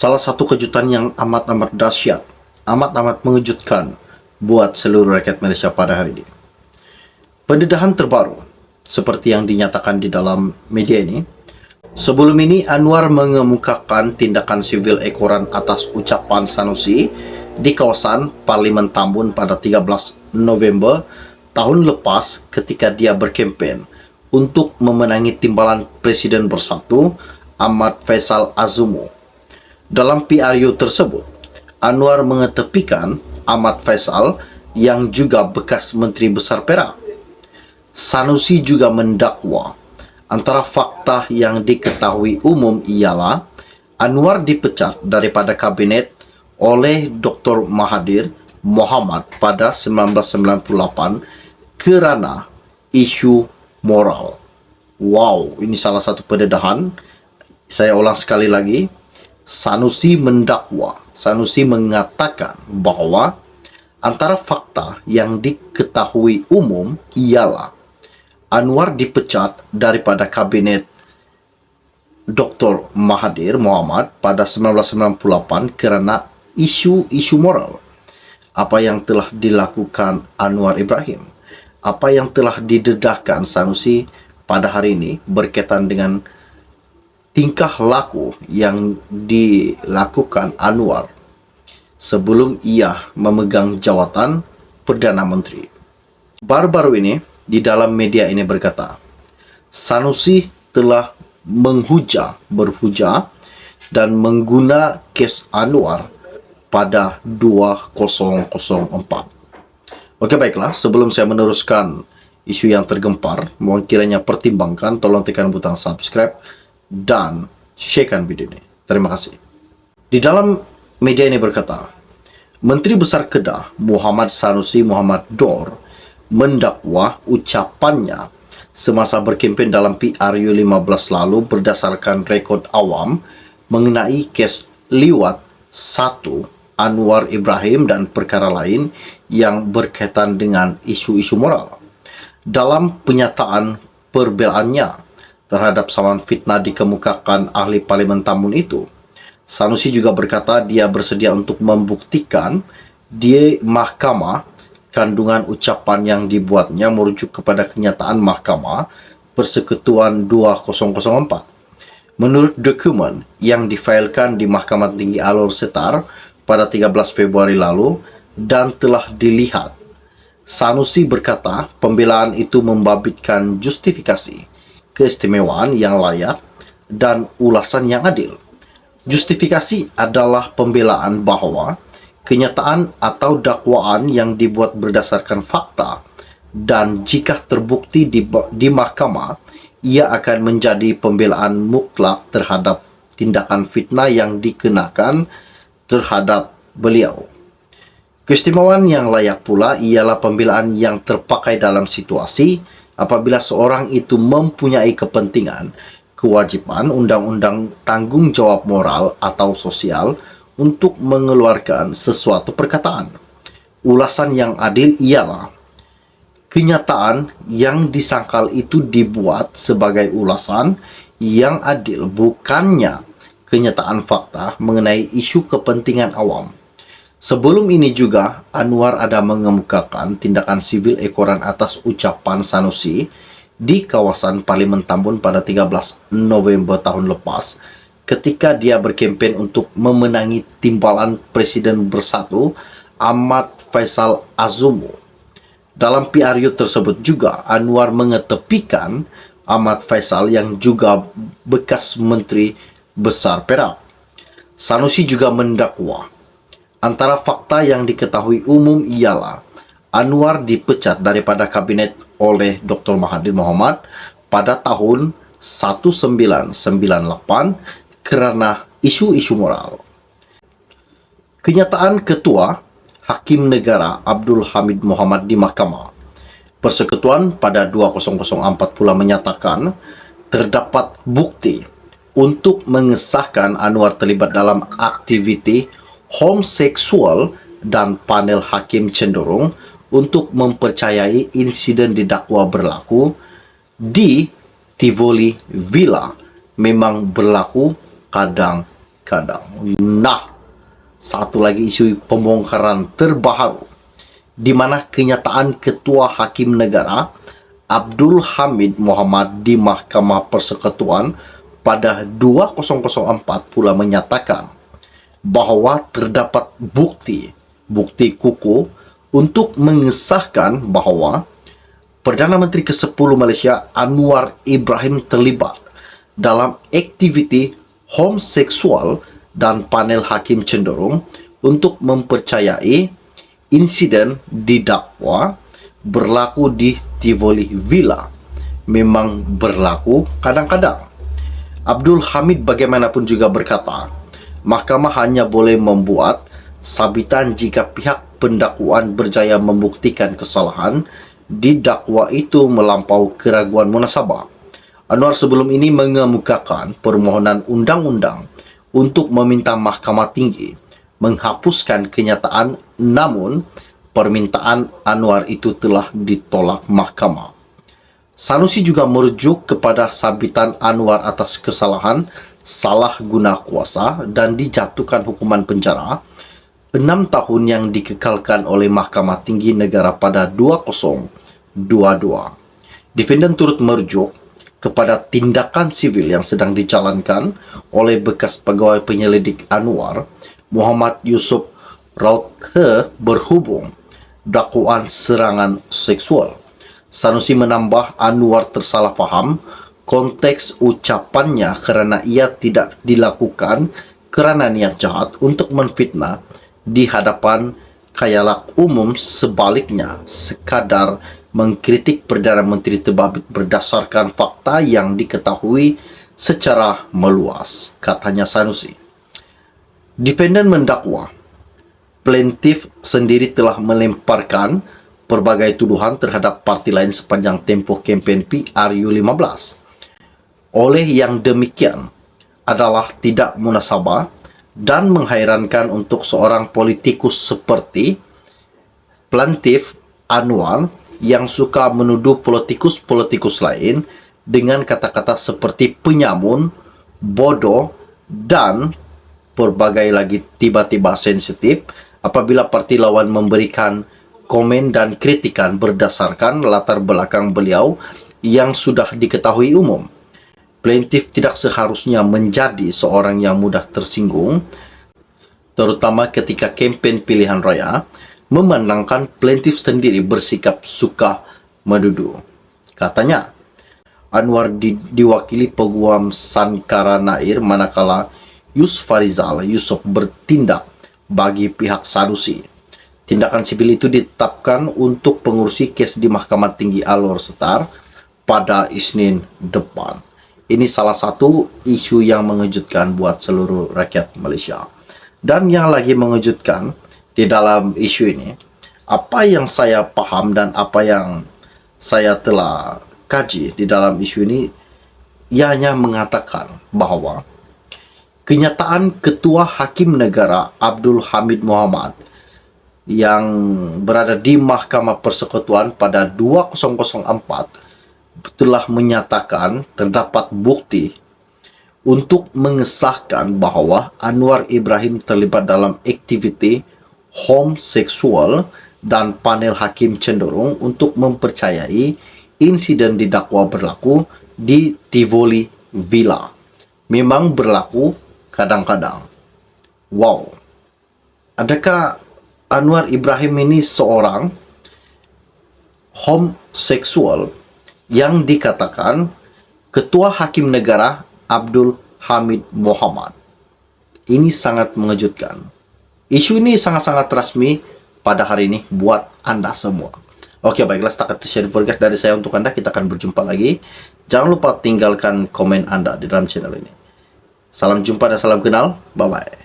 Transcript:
Salah satu kejutan yang amat-amat dahsyat, amat-amat mengejutkan buat seluruh rakyat Malaysia pada hari ini. Pendedahan terbaru, seperti yang dinyatakan di dalam media ini, sebelum ini Anwar mengemukakan tindakan sivil ekoran atas ucapan Sanusi di kawasan Parlimen Tambun pada 13 November tahun lepas ketika dia berkempen untuk memenangi timbalan Presiden Bersatu Ahmad Faisal Azumu. Dalam PRU tersebut, Anwar mengetepikan Ahmad Faisal yang juga bekas Menteri Besar Perak. Sanusi juga mendakwa antara fakta yang diketahui umum ialah Anwar dipecat daripada kabinet oleh Dr. Mahathir Mohamad pada 1998 kerana isu moral. Wow, ini salah satu pendedahan. Saya ulang sekali lagi. Sanusi mendakwa, Sanusi mengatakan bahawa antara fakta yang diketahui umum ialah Anwar dipecat daripada kabinet Dr. Mahathir Mohamad pada 1998 kerana isu-isu moral. Apa yang telah dilakukan Anwar Ibrahim, apa yang telah didedahkan Sanusi pada hari ini berkaitan dengan tingkah laku yang dilakukan Anwar sebelum ia memegang jawatan Perdana Menteri. Baru-baru ini, di dalam media ini berkata, Sanusi telah berhujah dan mengguna kes Anwar pada 2004. Okey, baiklah, sebelum saya meneruskan isu yang tergempar, mohon kiranya pertimbangkan, tolong tekan butang subscribe dan sharekan video ini. Terima kasih. Di dalam media ini berkata, Menteri Besar Kedah Muhammad Sanusi Muhammad Dor mendakwa ucapannya semasa berkempen dalam PRU 15 lalu berdasarkan rekod awam mengenai kes liwat 1 Anwar Ibrahim dan perkara lain yang berkaitan dengan isu-isu moral. Dalam penyataan perbelaannya terhadap sawan fitnah dikemukakan ahli Parlimen Tambun itu, Sanusi juga berkata dia bersedia untuk membuktikan di mahkamah kandungan ucapan yang dibuatnya merujuk kepada kenyataan Mahkamah Persekutuan 2004. Menurut dokumen yang difailkan di Mahkamah Tinggi Alor Setar pada 13 Februari lalu dan telah dilihat, Sanusi berkata pembelaan itu membabitkan justifikasi, keistimewaan yang layak dan ulasan yang adil. Justifikasi adalah pembelaan bahawa kenyataan atau dakwaan yang dibuat berdasarkan fakta dan jika terbukti di mahkamah, ia akan menjadi pembelaan mutlak terhadap tindakan fitnah yang dikenakan terhadap beliau. Keistimewaan yang layak pula ialah pembelaan yang terpakai dalam situasi apabila seorang itu mempunyai kepentingan, kewajipan, undang-undang tanggungjawab moral atau sosial untuk mengeluarkan sesuatu perkataan. Ulasan yang adil ialah kenyataan yang disangkal itu dibuat sebagai ulasan yang adil, bukannya kenyataan fakta mengenai isu kepentingan awam. Sebelum ini juga, Anwar ada mengemukakan tindakan sivil ekoran atas ucapan Sanusi di kawasan Parlimen Tambun pada 13 November tahun lepas ketika dia berkempen untuk memenangi timbalan Presiden Bersatu Ahmad Faisal Azumu. Dalam PRU tersebut juga, Anwar mengetepikan Ahmad Faisal yang juga bekas Menteri Besar Perak. Sanusi juga mendakwa antara fakta yang diketahui umum ialah Anwar dipecat daripada kabinet oleh Dr. Mahathir Mohamad pada tahun 1998 kerana isu-isu moral. Kenyataan Ketua Hakim Negara Abdul Hamid Mohamad di Mahkamah Persekutuan pada 2004 pula menyatakan terdapat bukti untuk mengesahkan Anwar terlibat dalam aktiviti homoseksual dan panel hakim cenderung untuk mempercayai insiden didakwa berlaku di Tivoli Villa memang berlaku kadang kadang. Nah, satu lagi isu pembongkaran terbaru, di mana kenyataan Ketua Hakim Negara Abdul Hamid Mohamad di Mahkamah Persekutuan pada 2004 pula menyatakan bahwa terdapat bukti kukuh untuk mengesahkan bahwa Perdana Menteri ke-10 Malaysia Anwar Ibrahim terlibat dalam aktiviti homoseksual, dan panel hakim cenderung untuk mempercayai insiden didakwa berlaku di Tivoli Villa memang berlaku kadang-kadang. Abdul Hamid bagaimanapun juga berkata, mahkamah hanya boleh membuat sabitan jika pihak pendakwaan berjaya membuktikan kesalahan didakwa itu melampau keraguan munasabah. Anwar sebelum ini mengemukakan permohonan undang-undang untuk meminta Mahkamah Tinggi menghapuskan kenyataan, namun permintaan Anwar itu telah ditolak mahkamah. Sanusi juga merujuk kepada sabitan Anwar atas kesalahan salah guna kuasa dan dijatuhkan hukuman penjara 6 tahun yang dikekalkan oleh Mahkamah Tinggi Negara pada 2022. Defendant turut merujuk kepada tindakan sivil yang sedang dijalankan oleh bekas pegawai penyelidik Anwar, Muhammad Yusuf Rauthe, berhubung dakwaan serangan seksual. Sanusi menambah Anwar tersalah faham konteks ucapannya kerana ia tidak dilakukan kerana niat jahat untuk menfitnah di hadapan khayalak umum, sebaliknya sekadar mengkritik Perdana Menteri terbabit berdasarkan fakta yang diketahui secara meluas, katanya Sanusi. Defendant mendakwa plaintiff sendiri telah melemparkan berbagai tuduhan terhadap parti lain sepanjang tempoh kempen PRU15. Oleh yang demikian adalah tidak munasabah dan menghairankan untuk seorang politikus seperti plaintiff Anwar yang suka menuduh politikus-politikus lain dengan kata-kata seperti penyamun, bodoh, dan berbagai lagi tiba-tiba sensitif apabila parti lawan memberikan komen dan kritikan berdasarkan latar belakang beliau yang sudah diketahui umum. Plaintiff tidak seharusnya menjadi seorang yang mudah tersinggung, terutama ketika kempen pilihan raya memandangkan plaintiff sendiri bersikap suka menuduh. Katanya, Anwar diwakili Peguam Sankara Nair manakala Yusfarizal Yusof bertindak bagi pihak Sanusi. Tindakan sipil itu ditetapkan untuk pengurusi kes di Mahkamah Tinggi Alor Setar pada Isnin depan. Ini salah satu isu yang mengejutkan buat seluruh rakyat Malaysia. Dan yang lagi mengejutkan di dalam isu ini, apa yang saya paham dan apa yang saya telah kaji di dalam isu ini, ia hanya mengatakan bahwa kenyataan Ketua Hakim Negara Abdul Hamid Mohamad yang berada di Mahkamah Persekutuan pada 2004 telah menyatakan terdapat bukti untuk mengesahkan bahwa Anwar Ibrahim terlibat dalam aktiviti homoseksual, dan panel hakim cenderung untuk mempercayai insiden didakwa berlaku di Tivoli Villa memang berlaku kadang-kadang. Wow, adakah Anwar Ibrahim ini seorang homoseksual yang dikatakan Ketua Hakim Negara Abdul Hamid Mohamad? Ini sangat mengejutkan. Isu ini sangat-sangat rasmi pada hari ini buat Anda semua. Oke, baiklah, setakat itu share podcast dari saya untuk Anda. Kita akan berjumpa lagi. Jangan lupa tinggalkan komen Anda di dalam channel ini. Salam jumpa dan salam kenal. Bye-bye.